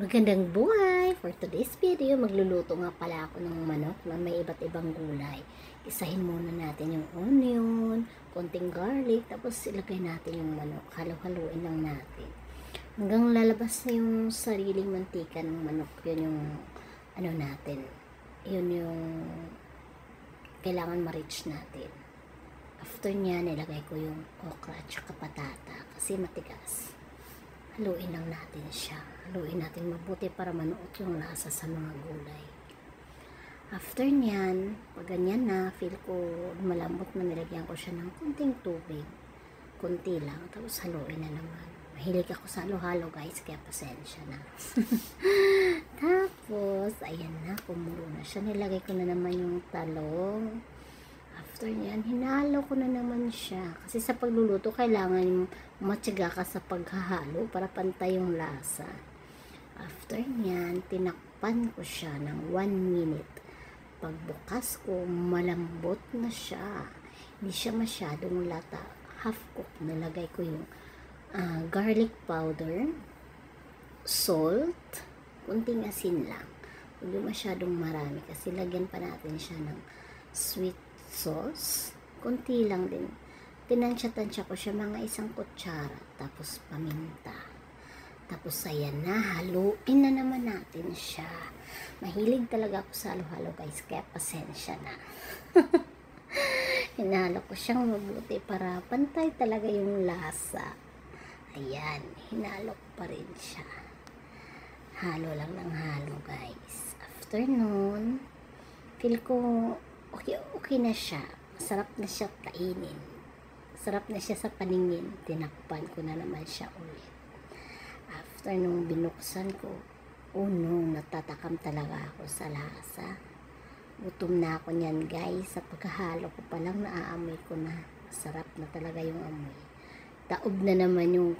Magandang buhay! For today's video, magluluto nga pala ako ng manok na may iba't ibang gulay. Isahin muna natin yung onion, konting garlic, tapos ilagay natin yung manok. Halo-haluin lang natin. Hanggang lalabas na yung sariling mantika ng manok. Yun yung ano natin. Yun yung kailangan ma-reach natin. After niya, nilagay ko yung okra at saka patata kasi matigas. Haluin lang natin siya. Haluin natin mabuti para manuot yung lasa sa mga gulay. After nyan, pag ganyan na, feel ko malambot na, nilagyan ko siya ng kunting tubig. Kunti lang. Tapos haluin na naman. Mahilig ako sa halo-halo guys, kaya pasensya na. Tapos, ayan na, kumulo na siya. Nilagay ko na naman yung talong. After nyan, hinalo ko na naman siya. Kasi sa pagluluto, kailangan matyaga ka sa paghahalo para pantay yung lasa. After nyan, tinakpan ko siya ng 1 minute. Pagbukas ko, malambot na siya. Hindi siya masyadong lata. Half cook. Nalagay ko yung garlic powder, salt, kunting asin lang. Hindi masyadong marami kasi lagyan pa natin siya ng sweet sauce. Kunti lang din. Tinansya-tansya ko siya mga 1 kutsara. Tapos paminta. Tapos ayan na. Haluin na naman natin siya. Mahilig talaga ako sa halo-halo guys. Kaya pasensya na. Hinalo ko siyang mabuti para pantay talaga yung lasa. Ayan. Hinalo ko pa rin siya. Halo lang ng halo guys. After nun, feel ko okay na siya. Masarap na siya kainin. Sarap na siya sa paningin. Tinakpan ko na naman siya ulit. After nung binuksan ko, natatakam talaga ako sa lasa. Gutom na ako niyan guys. Sa pagkahalo ko palang naaamoy ko na. Masarap na talaga yung amoy. Taob na naman yung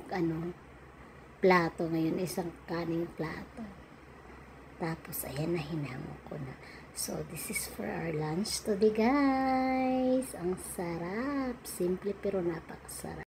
plato ngayon. Isang kaning plato. Tapos, ayan na, hinango ko na. So, this is for our lunch today, guys. Ang sarap. Simple pero napakasarap.